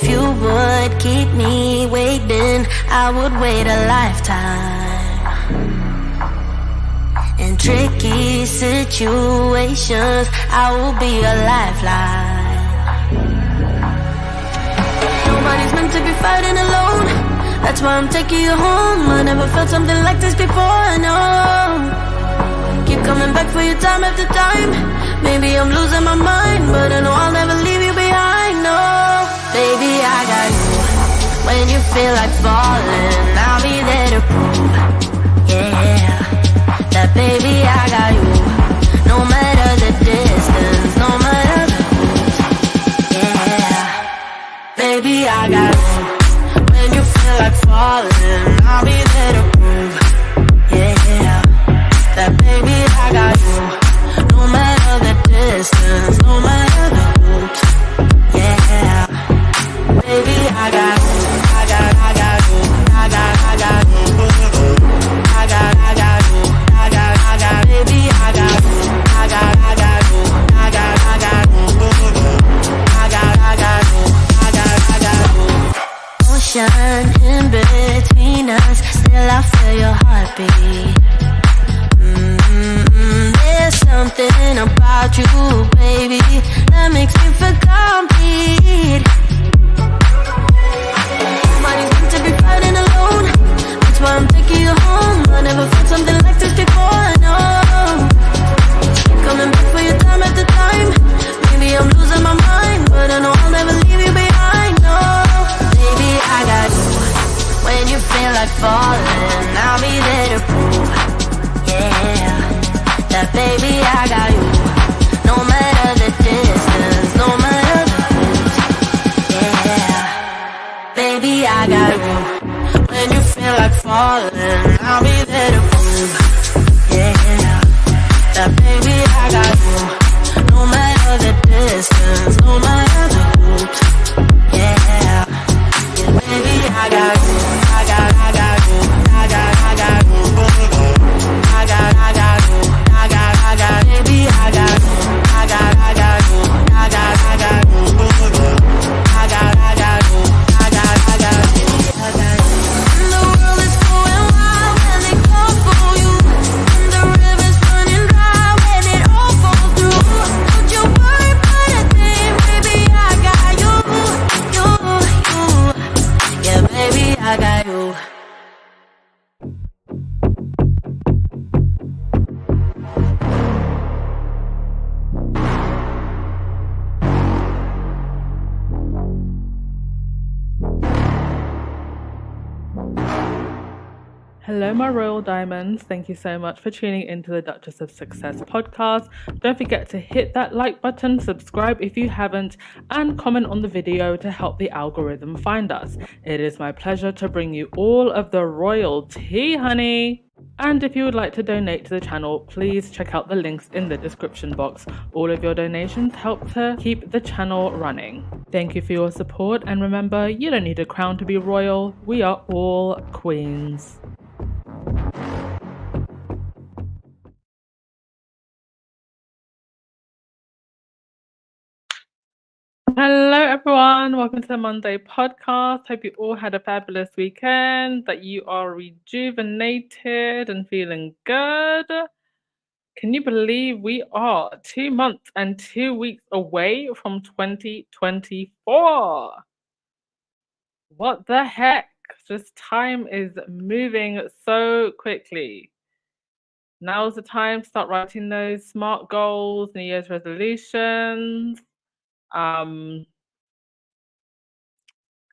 If you would keep me waiting, I would wait a lifetime. In tricky situations, I will be a lifeline. Nobody's meant to be fighting alone. That's why I'm taking you home. I never felt something like this before, no. Keep coming back for you time after time. Maybe I'm losing my mind, but I know I'll never leave you behind, no. Baby, I got you. When you feel like falling, I'll be there to prove, yeah, that baby, I got you. No matter the distance, no matter the route, yeah, baby, I got you. When you feel like falling, I'll be there to prove, yeah, that baby, I got you. No matter the distance, no matter the route, yeah, baby, I got you. I got you. I got you. I got you. Baby, I got you. I got you. I got you. Ocean in between us, still I feel your heartbeat. There's something about you, baby, that makes me feel complete. Nobody's meant to be fighting alone. That's why I'm taking you home. I never felt something like this before, no. Keep coming back for you time after time. Maybe I'm losing my mind, but I know I'll never leave you behind, no. Baby, I got you. When you feel like falling, I'll be there to prove, yeah, that baby, I got you. No matter the distance, no matter the route, yeah, baby, I got you. When you feel like falling, I'll be there to prove, yeah, that baby, I got you. No matter the distance, no matter the route, yeah, baby, I got you. I got you. I got you. I got you. Baby, I got you. I got you. I got you. And the world is going wild when they call for you. And the river's running dry when it all falls through. Don't you worry about a thing, baby, I got you. Yeah, baby, I got you. Hello, my royal diamonds. Thank you so much for tuning into the Duchess of Success podcast. Don't forget to hit that like button, subscribe if you haven't, and comment on the video to help the algorithm find us. It is my pleasure to bring you all of the royal tea, honey. And if you would like to donate to the channel, please check out the links in the description box. All of your donations help to keep the channel running. Thank you for your support, and remember, you don't need a crown to be royal. We are all queens. Hello everyone, welcome to the Monday podcast. Hope you all had a fabulous weekend, that you are rejuvenated and feeling good. Can you believe we are 2 months and 2 weeks away from 2024? What the heck? Just time is moving so quickly. Now's the time to start writing those SMART goals, New Year's resolutions.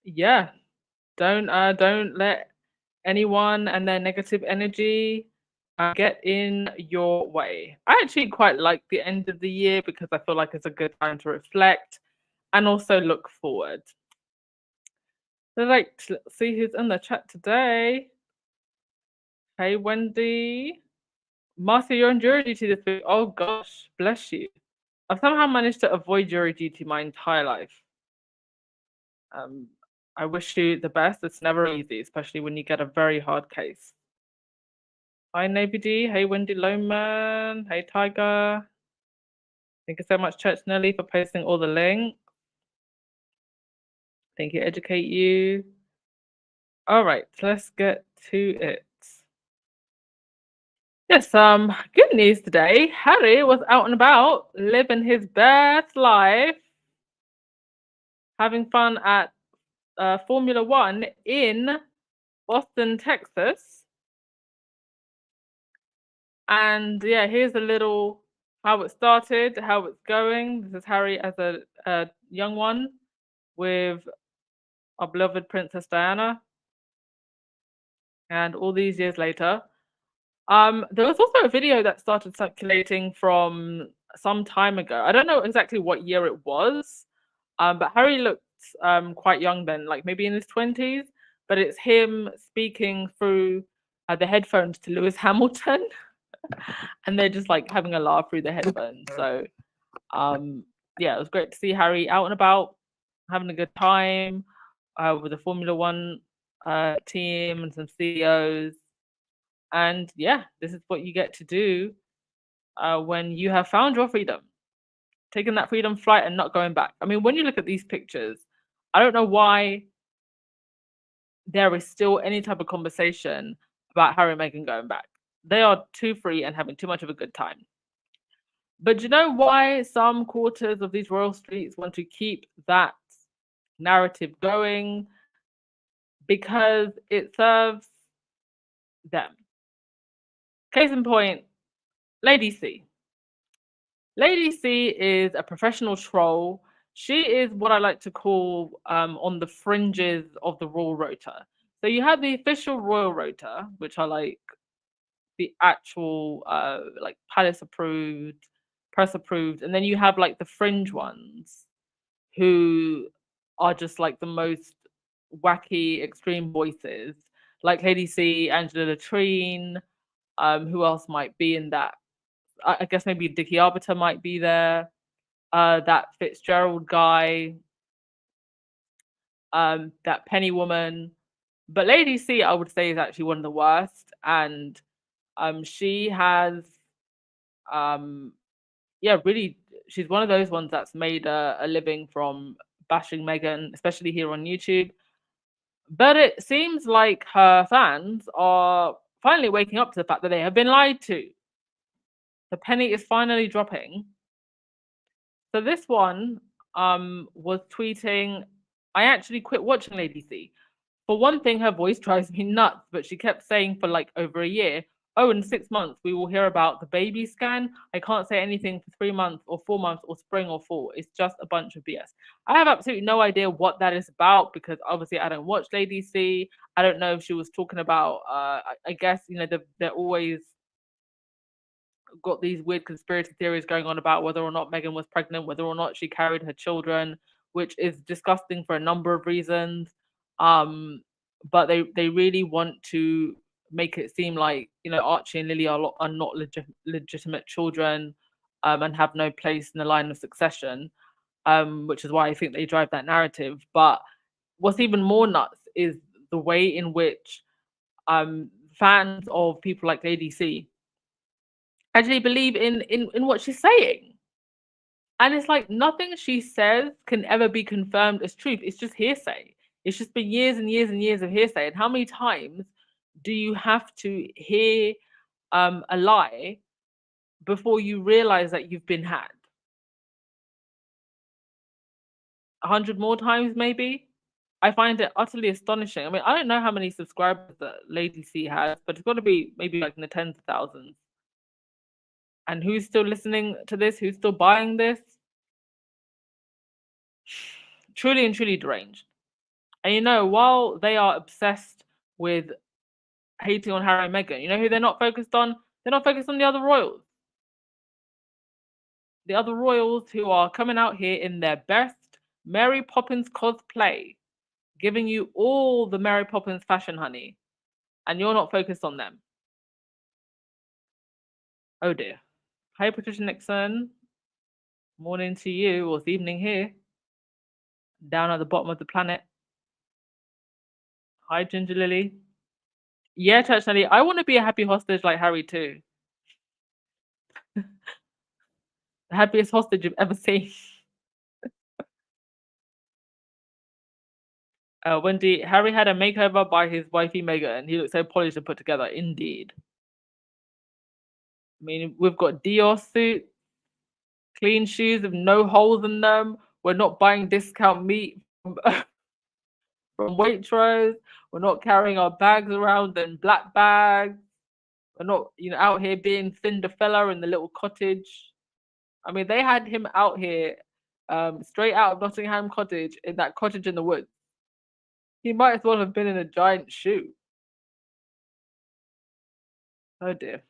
Yeah, don't let anyone and their negative energy get in your way. I actually quite like the end of the year because I feel like it's a good time to reflect and also look forward. So let's see who's in the chat today. Hey Wendy. Marcia, you're on jury duty this week. Oh gosh, bless you. I've somehow managed to avoid jury duty my entire life. I wish you the best. It's never easy, especially when you get a very hard case. Hi, Navy D. Hey, Wendy Loman. Hey, Tiger. Thank you so much, Church Nelly, for posting all the links. Think it educate you. All right, let's get to it. Yes, good news today. Harry was out and about, living his best life, having fun at Formula One in Austin, Texas. And yeah, here's a little how it started, how it's going. This is Harry as a young one with our beloved Princess Diana. And all these years later, there was also a video that started circulating from some time ago. I don't know exactly what year it was, but Harry looked quite young then, like maybe in his 20s. But it's him speaking through the headphones to Lewis Hamilton, and they're just like having a laugh through the headphones. So, yeah, it was great to see Harry out and about, having a good time with the Formula One team and some CEOs. And yeah, this is what you get to do when you have found your freedom, taking that freedom flight and not going back. I mean, when you look at these pictures, I don't know why there is still any type of conversation about Harry and Meghan going back. They are too free and having too much of a good time. But do you know why some quarters of these royal streets want to keep that narrative going? Because it serves them. Case in point, Lady C. Lady C is a professional troll. She is what I like to call on the fringes of the royal rota. So you have the official royal rota, which are like the actual like palace approved, press approved, and then you have like the fringe ones who are just like the most wacky extreme voices, like Lady C, Angela Latrine. Who else might be in that? I guess maybe Dickie Arbiter might be there. That Fitzgerald guy, that Penny woman. But Lady C, I would say, is actually one of the worst. And she has, um, yeah, really, she's one of those ones that's made a living from bashing Meghan, especially here on YouTube. But it seems like her fans are finally waking up to the fact that they have been lied to. The penny is finally dropping. So this one was tweeting, I actually quit watching Lady C. For one thing, her voice drives me nuts, but she kept saying for like over a year, oh, in 6 months, we will hear about the baby scan. I can't say anything for 3 months or 4 months or spring or fall. It's just a bunch of BS. I have absolutely no idea what that is about because obviously I don't watch Lady C. I don't know if she was talking about, I guess, you know, they're always got these weird conspiracy theories going on about whether or not Meghan was pregnant, whether or not she carried her children, which is disgusting for a number of reasons. But they really want to make it seem like you know Archie and Lily are not legitimate children, and have no place in the line of succession. Which is why I think they drive that narrative. But what's even more nuts is the way in which fans of people like Lady C actually believe in what she's saying. And it's like nothing she says can ever be confirmed as truth. It's just hearsay. It's just been years and years and years of hearsay. And how many times do you have to hear a lie before you realize that you've been had? 100 more times, maybe? I find it utterly astonishing. I mean, I don't know how many subscribers that Lady C has, but it's got to be maybe like in the tens of thousands. And who's still listening to this? Who's still buying this? Truly and truly deranged. And you know, while they are obsessed with hating on Harry and Meghan, you know who they're not focused on? They're not focused on the other royals. The other royals who are coming out here in their best Mary Poppins cosplay, giving you all the Mary Poppins fashion, honey. And you're not focused on them. Oh dear. Hi, Patricia Nixon. Morning to you, or it's evening here. Down at the bottom of the planet. Hi, Ginger Lily. Yeah, Church Nelly, I want to be a happy hostage like Harry too. The happiest hostage you've ever seen. Wendy, Harry had a makeover by his wifey Meghan. He looked so polished and put together. Indeed. I mean, we've got Dior suits, clean shoes with no holes in them. We're not buying discount meat from Waitrose. We're not carrying our bags around in black bags. We're not, out here being Cinderella in the little cottage. I mean, they had him out here, straight out of Nottingham Cottage in that cottage in the woods. He might as well have been in a giant shoe. Oh dear.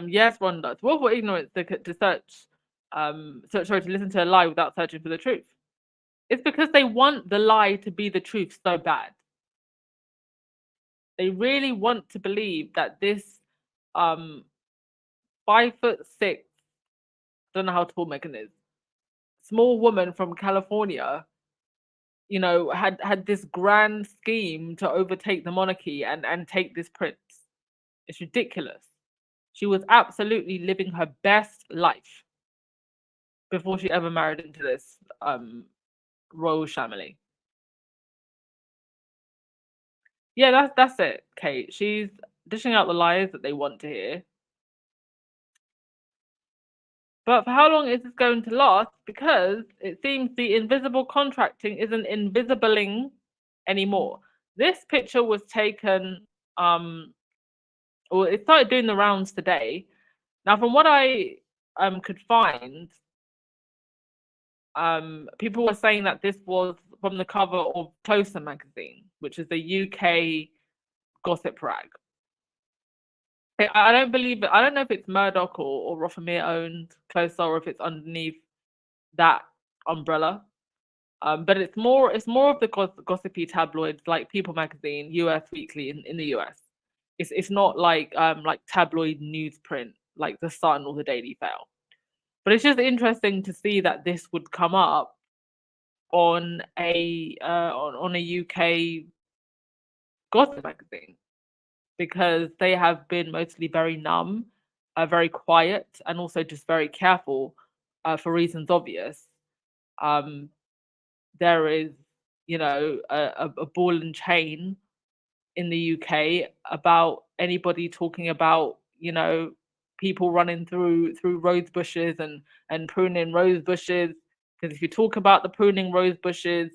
Yes, one does. Willful ignorance to search, sorry, to listen to a lie without searching for the truth. It's because they want the lie to be the truth so bad. They really want to believe that this, 5'6", don't know how tall Megan is, small woman from California, had this grand scheme to overtake the monarchy and take this prince. It's ridiculous. She was absolutely living her best life before she ever married into this royal family. Yeah, that's it, Kate. She's dishing out the lies that they want to hear. But for how long is this going to last? Because it seems the invisible contracting isn't invisibling anymore. This picture was taken, it started doing the rounds today. Now, from what I could find, people were saying that this was from the cover of Closer magazine, which is the UK gossip rag. I don't believe it. I don't know if it's Murdoch or Rothermere owned Closer, or if it's underneath that umbrella. But it's more of the gossipy tabloids like People Magazine, US Weekly in the US. It's not like tabloid newsprint like The Sun or the Daily Mail. But it's just interesting to see that this would come up on a UK gossip magazine, because they have been mostly very numb, very quiet, and also just very careful, for reasons obvious. There is, a ball and chain in the UK about anybody talking about, people running through rose bushes and pruning rose bushes. Because if you talk about the pruning rose bushes,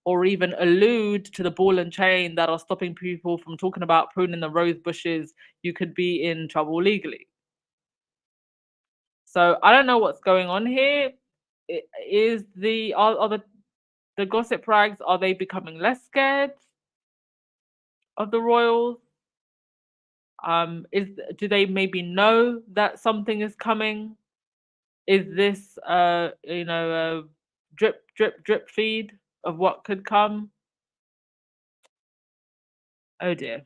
or even allude to the ball and chain that are stopping people from talking about pruning the rose bushes, you could be in trouble legally. So I don't know what's going on here. Is are the gossip rags, are they becoming less scared of the royals? Do they maybe know that something is coming? Is this a drip drip drip feed of what could come? Oh dear.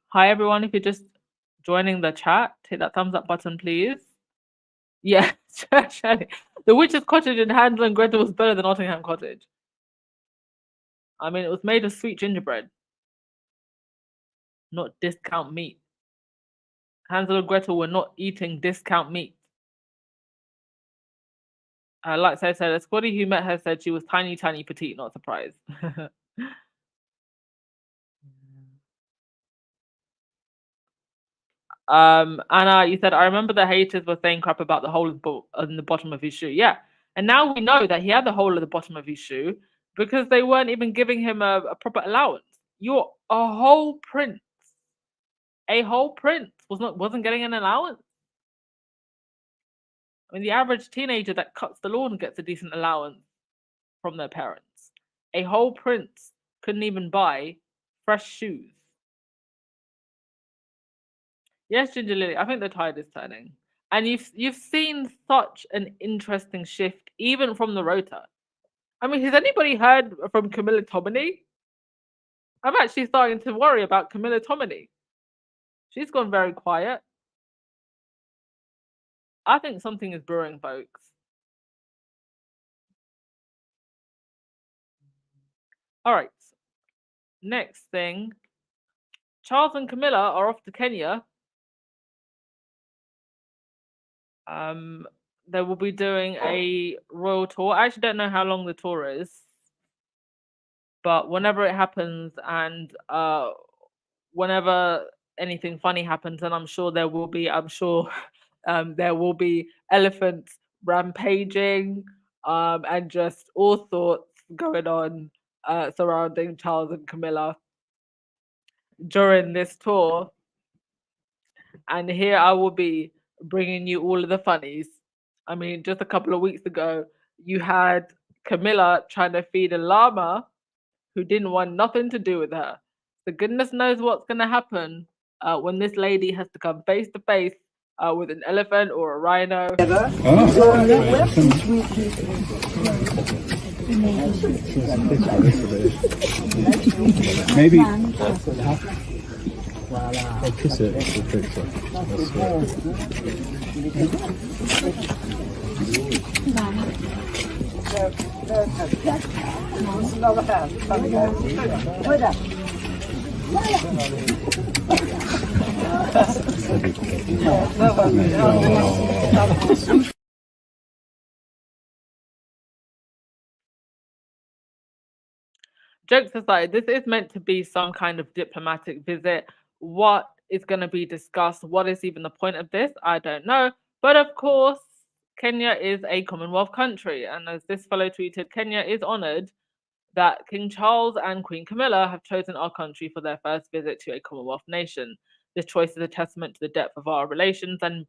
Hi everyone, if you're just joining the chat, hit that thumbs up button, please. Yeah, the Witch's Cottage in Hansel and Gretel was better than Nottingham Cottage. I mean, it was made of sweet gingerbread, not discount meat. Hansel and Gretel were not eating discount meat. Like I said, a squaddy who met her said she was tiny, tiny, petite, not surprised. Anna, you said, I remember the haters were saying crap about the hole in the bottom of his shoe. Yeah. And now we know that he had the hole at the bottom of his shoe because they weren't even giving him a proper allowance. You're a whole prince. A whole prince wasn't getting an allowance. I mean, the average teenager that cuts the lawn gets a decent allowance from their parents. A whole prince couldn't even buy fresh shoes. Yes, Ginger Lily, I think the tide is turning. And you've seen such an interesting shift, even from the rota. I mean, has anybody heard from Camilla Tominey? I'm actually starting to worry about Camilla Tominey. She's gone very quiet. I think something is brewing, folks. All right. Next thing. Charles and Camilla are off to Kenya. they will be doing a royal tour. I actually don't know how long the tour is, but whenever it happens and whenever anything funny happens, and I'm sure there will be elephants rampaging and just all sorts going on surrounding Charles and Camilla during this tour. And here I will be bringing you all of the funnies. I mean, just a couple of weeks ago, you had Camilla trying to feed a llama who didn't want nothing to do with her. So goodness knows what's going to happen when this lady has to come face to face with an elephant or a rhino. Maybe I'll kiss it for the picture. Jokes aside, this is meant to be some kind of diplomatic visit. What is going to be discussed? What is even the point of this? I don't know. But of course, Kenya is a Commonwealth country. And as this fellow tweeted, Kenya is honoured that King Charles and Queen Camilla have chosen our country for their first visit to a Commonwealth nation. This choice is a testament to the depth of our relations and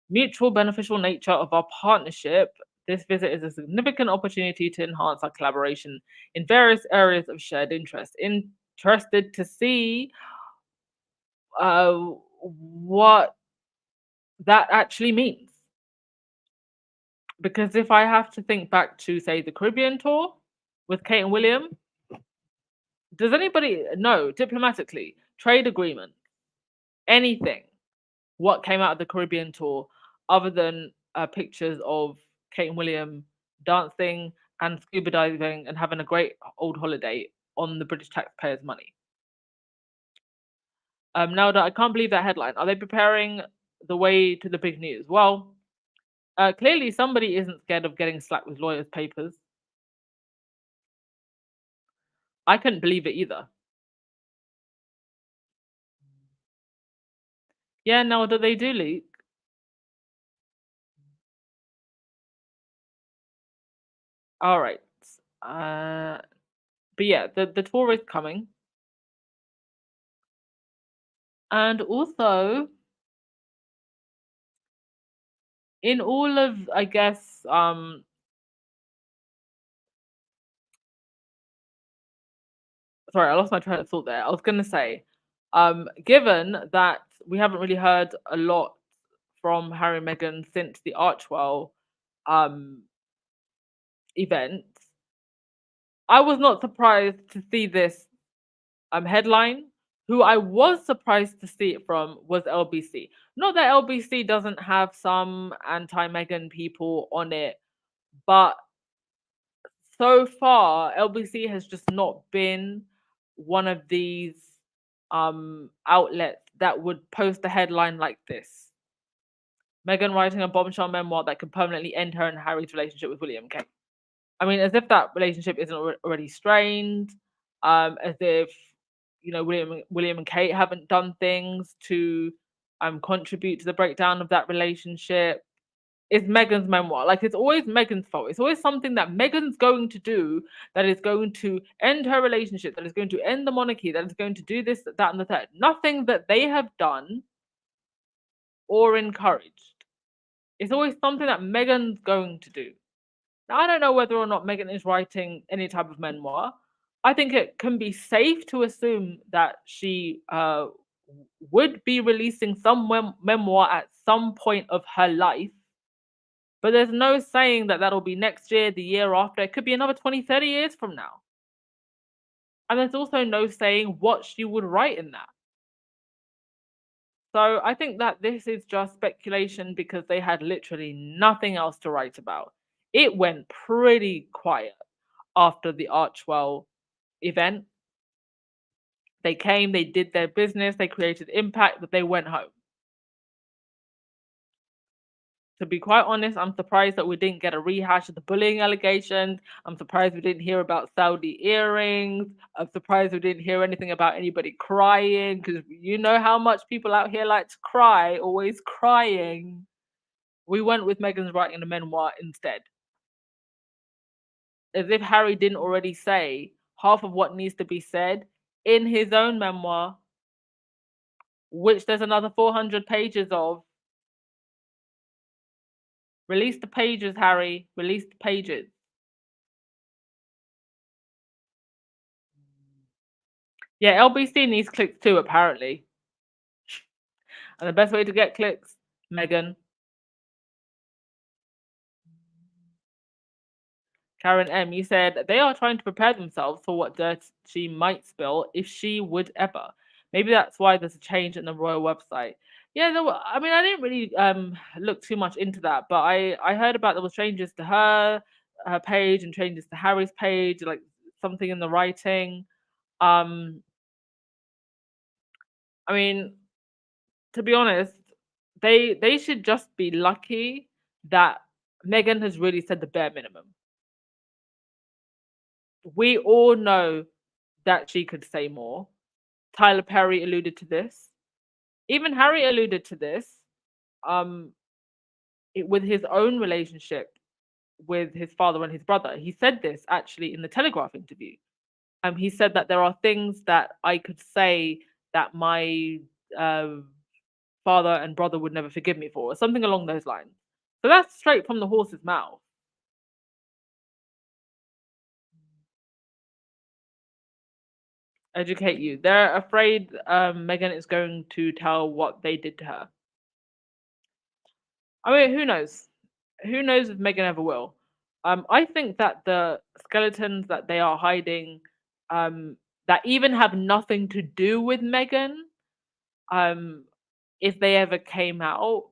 mutual beneficial nature of our partnership. This visit is a significant opportunity to enhance our collaboration in various areas of shared interest. Interested to see what that actually means. Because if I have to think back to, say, the Caribbean tour with Kate and William, does anybody know diplomatically, trade agreement, anything, what came out of the Caribbean tour other than pictures of Kate and William dancing and scuba diving and having a great old holiday on the British taxpayers' money? Now, I can't believe that headline. Are they preparing the way to the big news? Well, clearly somebody isn't scared of getting slapped with lawyers' papers. I couldn't believe it either. Yeah, no, do they do leak? All right. But yeah, the tour is coming. And also, in all of, I guess, sorry, I lost my train of thought there. I was going to say, given that we haven't really heard a lot from Harry and Meghan since the Archwell event, I was not surprised to see this headline. Who I was surprised to see it from was LBC. Not that LBC doesn't have some anti-Meghan people on it, but so far LBC has just not been one of these outlets that would post a headline like this. Meghan writing a bombshell memoir that could permanently end her and Harry's relationship with William Kate. I mean, as if that relationship isn't already strained, as if William and Kate haven't done things to contribute to the breakdown of that relationship. It's Meghan's memoir. Like, it's always Meghan's fault. It's always something that Meghan's going to do that is going to end her relationship, that is going to end the monarchy, that is going to do this, that, and the third. Nothing that they have done or encouraged. It's always something that Meghan's going to do. Now, I don't know whether or not Meghan is writing any type of memoir. I think it can be safe to assume that she would be releasing some memoir at some point of her life. But there's no saying that that'll be next year, the year after. It could be another 20, 30 years from now. And there's also no saying what she would write in that. So I think that this is just speculation because they had literally nothing else to write about. It went pretty quiet after the Archwell event. They came, they did their business, they created impact, but they went home. To be quite honest, I'm surprised that we didn't get a rehash of the bullying allegations. I'm surprised we didn't hear about Saudi earrings. I'm surprised we didn't hear anything about anybody crying, because you know how much people out here like to cry, always crying. We went with Meghan's writing a memoir instead. As if Harry didn't already say half of what needs to be said in his own memoir, which there's another 400 pages of. Release the pages, Harry. Release the pages. Yeah, LBC needs clicks too, apparently. And the best way to get clicks, Meghan. Karen M, you said they are trying to prepare themselves for what dirt she might spill if she would ever. Maybe that's why there's a change in the royal website. Yeah, I mean, I didn't really look too much into that, but I heard about there was changes to her page and changes to Harry's page, like something in the writing. Um, I mean, to be honest, they should just be lucky that Meghan has really said the bare minimum. We all know that she could say more. Tyler Perry alluded to this. Even Harry alluded to this. Um, with his own relationship with his father and his brother, he said this actually in the Telegraph interview. He said that there are things that I could say that my uh, father and brother would never forgive me for, or something along those lines. So that's straight from the horse's mouth. Educate you. They're afraid Meghan is going to tell what they did to her. I mean, who knows? Who knows if Meghan ever will? I think that the skeletons that they are hiding, that even have nothing to do with Meghan, um, if they ever came out,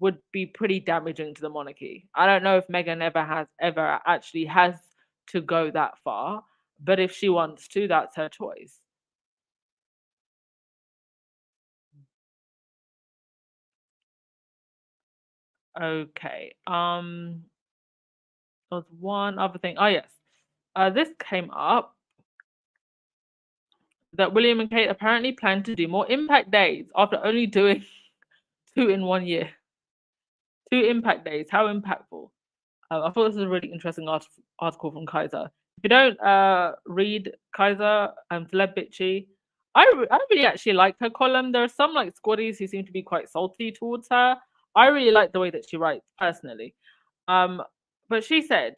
would be pretty damaging to the monarchy. I don't know if Meghan ever actually has to go that far, but if she wants to, that's her choice. Okay. There was one other thing. Oh yes. This came up that William and Kate apparently plan to do more impact days after only doing 2 in 1 year. 2 impact days. How impactful? I thought this was a really interesting article from Kaiser. If you don't read Kaiser, Celeb Bitchy, I really actually like her column. There are some like squaddies who seem to be quite salty towards her. I really like the way that she writes personally. But she said,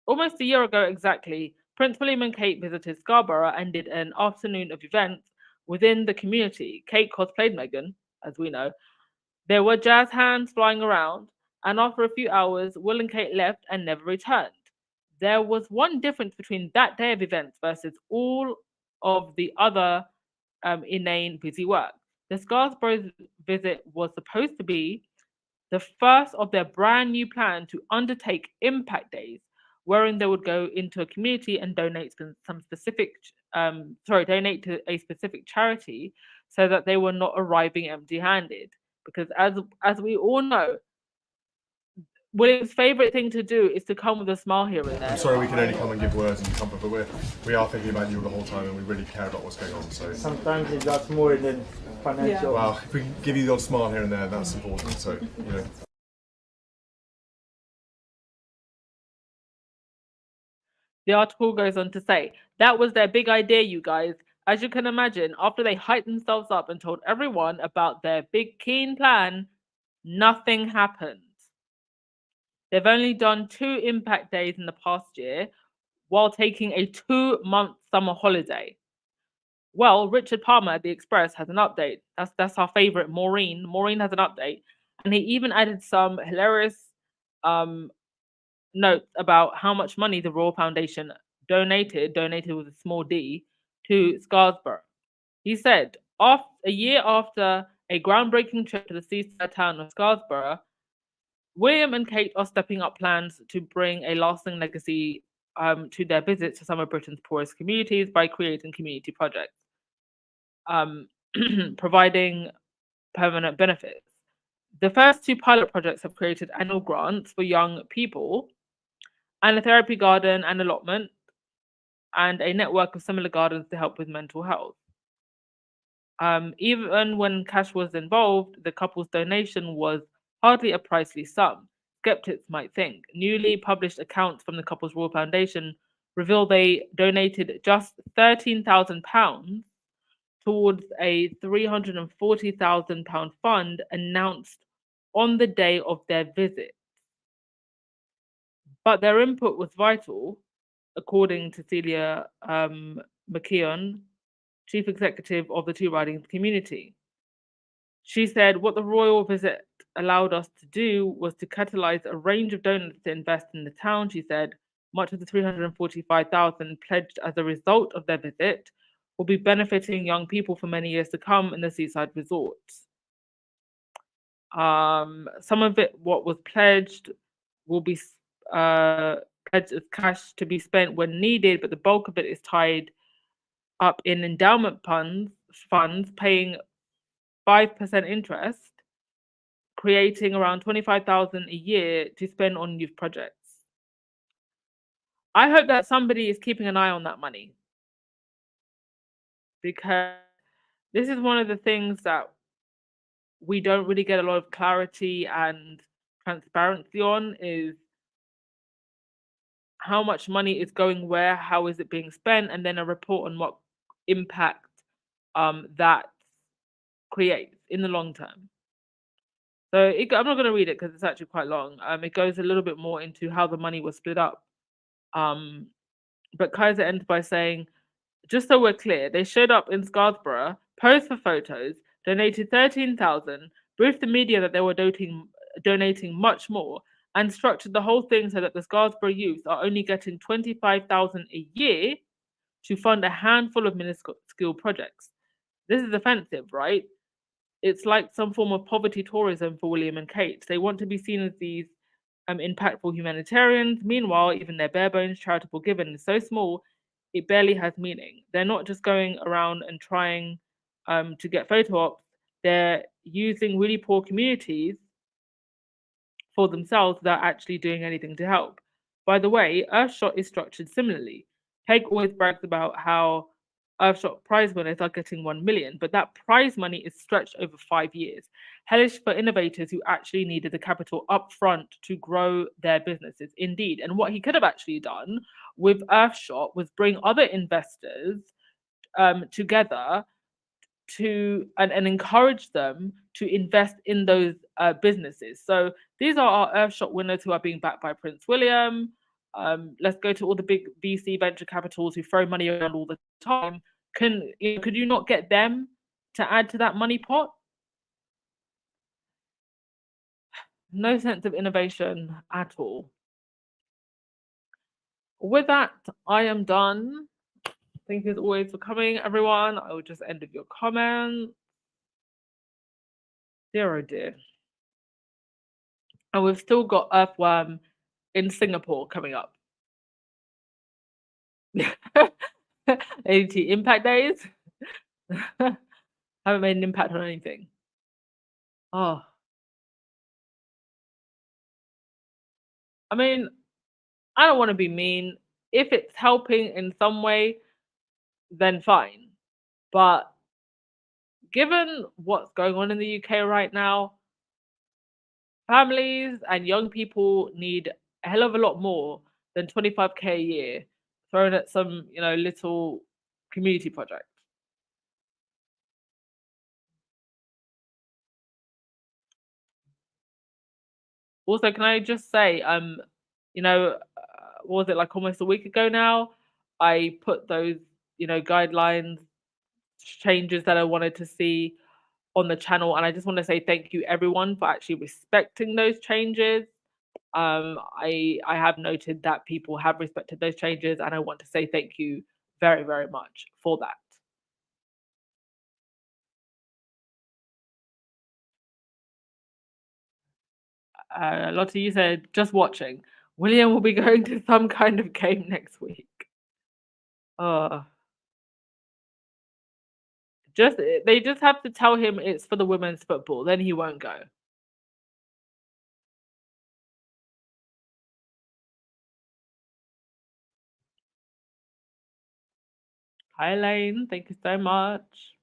almost a year ago exactly, Prince William and Kate visited Scarborough and did an afternoon of events within the community. Kate cosplayed Meghan, as we know. There were jazz hands flying around, and after a few hours, Will and Kate left and never returned. There was one difference between that day of events versus all of the other inane, busy work. The Scarborough visit was supposed to be the first of their brand new plan to undertake impact days, wherein they would go into a community and donate donate to a specific charity, so that they were not arriving empty-handed. Because as we all know, William's favorite thing to do is to come with a smile here and there. I'm sorry we can only come and give words and comfort, but we are thinking about you the whole time and we really care about what's going on. So sometimes it's just more than financial. Well, if we can give you the odd smile here and there, that's important. So you know. The article goes on to say, that was their big idea, you guys. As you can imagine, after they hyped themselves up and told everyone about their big keen plan, nothing happened. They've only done 2 impact days in the past year while taking a 2-month summer holiday. Well, Richard Palmer at The Express has an update. That's our favorite, Maureen. Maureen has an update. And he even added some hilarious notes about how much money the Royal Foundation donated with a small d, to Scarborough. He said, a year after a groundbreaking trip to the seaside town of Scarborough, William and Kate are stepping up plans to bring a lasting legacy to their visits to some of Britain's poorest communities by creating community projects, providing permanent benefits. The first two pilot projects have created annual grants for young people and a therapy garden and allotment and a network of similar gardens to help with mental health. Even when cash was involved, the couple's donation was hardly a pricely sum. Skeptics might think. Newly published accounts from the couple's Royal Foundation reveal they donated just £13,000 towards a £340,000 fund announced on the day of their visit. But their input was vital, according to Celia McKeon, chief executive of the Two Ridings community. She said, "What the royal visit allowed us to do was to catalyze a range of donors to invest in the town." She said, "Much of the 345,000 pledged as a result of their visit will be benefiting young people for many years to come in the seaside resorts. Some of it, what was pledged, will be pledged as cash to be spent when needed, but the bulk of it is tied up in endowment funds paying 5% interest, creating around 25,000 a year to spend on youth projects." I hope that somebody is keeping an eye on that money, because this is one of the things that we don't really get a lot of clarity and transparency on, is how much money is going where, how is it being spent, and then a report on what impact that creates in the long term. So I'm not going to read it because it's actually quite long. It goes a little bit more into how the money was split up. Um, but Kaiser ends by saying, "Just so we're clear, they showed up in Scarborough, posed for photos, donated 13,000, briefed the media that they were donating much more, and structured the whole thing so that the Scarborough youth are only getting 25,000 a year to fund a handful of minuscule projects. This is offensive, right? It's like some form of poverty tourism for William and Kate. They want to be seen as these impactful humanitarians. Meanwhile, even their bare bones charitable giving is so small, it barely has meaning. They're not just going around and trying to get photo ops, they're using really poor communities for themselves without actually doing anything to help." By the way, Earthshot is structured similarly. Peg always brags about how Earthshot prize winners are getting 1 million, but that prize money is stretched over 5 years. Hellish for innovators who actually needed the capital upfront to grow their businesses. Indeed. And what he could have actually done with Earthshot was bring other investors together and encourage them to invest in those businesses. So these are our Earthshot winners who are being backed by Prince William. Let's go to all the big VC venture capitals who throw money around all the time. Could you not get them to add to that money pot? No sense of innovation at all. With that, I am done. Thank you as always for coming, everyone. I will just end with your comments. Dear oh dear. And we've still got Earthworm in Singapore coming up. AT Impact Days. Haven't made an impact on anything. Oh. I mean, I don't want to be mean. If it's helping in some way, then fine. But given what's going on in the UK right now, families and young people need a hell of a lot more than 25k a year thrown at some, little community project. Also, can I just say, what was it, like almost a week ago now? I put those, guidelines changes that I wanted to see on the channel, and I just want to say thank you everyone for actually respecting those changes. I have noted that people have respected those changes, and I want to say thank you very, very much for that. Lottie, you said just watching. William will be going to some kind of game next week. They just have to tell him it's for the women's football, then he won't go. Hi, Elaine. Thank you so much.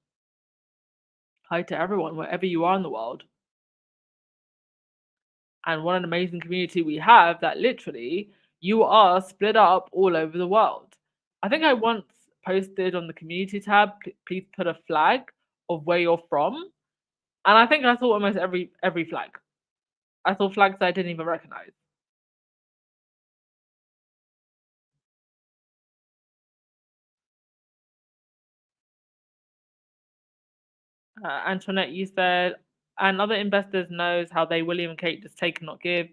Hi to everyone, wherever you are in the world. And what an amazing community we have that literally you are split up all over the world. I think I once posted on the community tab, please put a flag of where you're from. And I think I saw almost every flag. I saw flags that I didn't even recognize. Antoinette, you said, and other investors knows how they, William and Kate, just take and not give.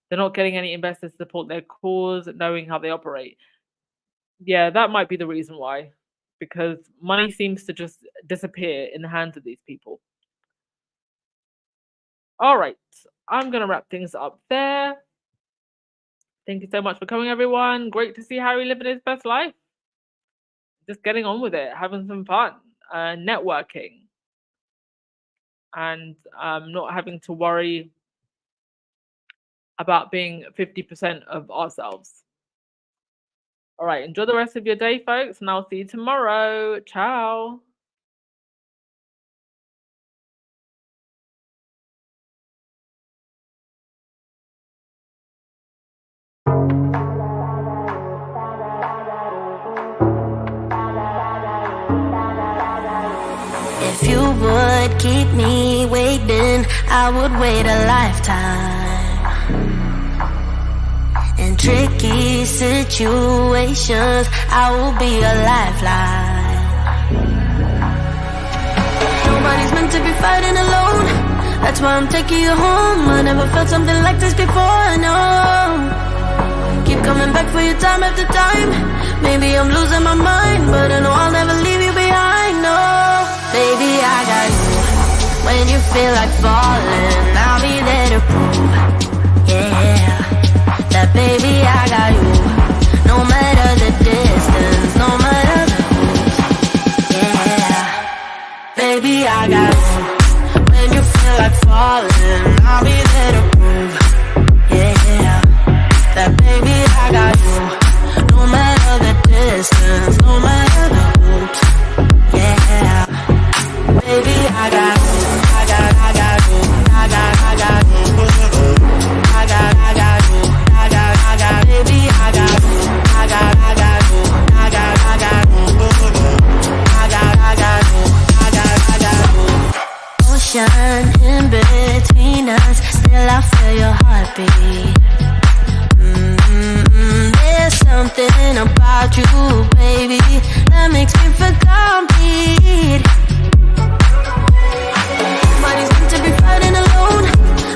They're not getting any investors to support their cause, knowing how they operate. Yeah, that might be the reason why, because money seems to just disappear in the hands of these people. All right, I'm going to wrap things up there. Thank you so much for coming, everyone. Great to see Harry living his best life. Just getting on with it, having some fun, networking, and not having to worry about being 50% of ourselves. All right, enjoy the rest of your day, folks, and I'll see you tomorrow. Ciao. If you would keep me waiting, I would wait a lifetime. In tricky situations, I will be a lifeline. Nobody's meant to be fighting alone. That's why I'm taking you home. I never felt something like this before, no. Keep coming back for you time after time. Maybe I'm losing my mind, but I know I'll never leave you behind, no. Baby, I got you. When you feel like falling, I'll be there to prove, yeah, that baby, I got you. No matter the distance, no matter the route, yeah, baby, I got you. When you feel like falling, I'll be there to prove, yeah, that baby, I got you. No matter the distance, no matter the route, yeah, baby, I got you. I got you. I got you. I got you. Baby, I got you. I got you. I got you. Ocean in between us, still I feel your heartbeat. There's something about you, baby, that makes me feel complete. Nobody's meant to be fighting alone.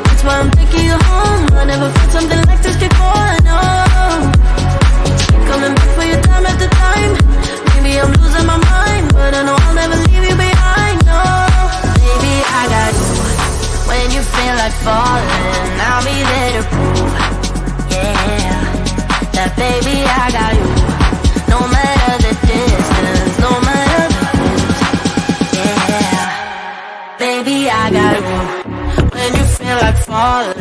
That's why I'm taking you home. I never felt something like this before, no. Keep coming back for your time after time. Maybe I'm losing my mind, but I know I'll never leave you behind, no. Baby, I got you. When you feel like falling, I'll be there to prove, yeah, that baby, I got you. No matter the distance, no matter the route, yeah, baby, I got you. When you feel like falling,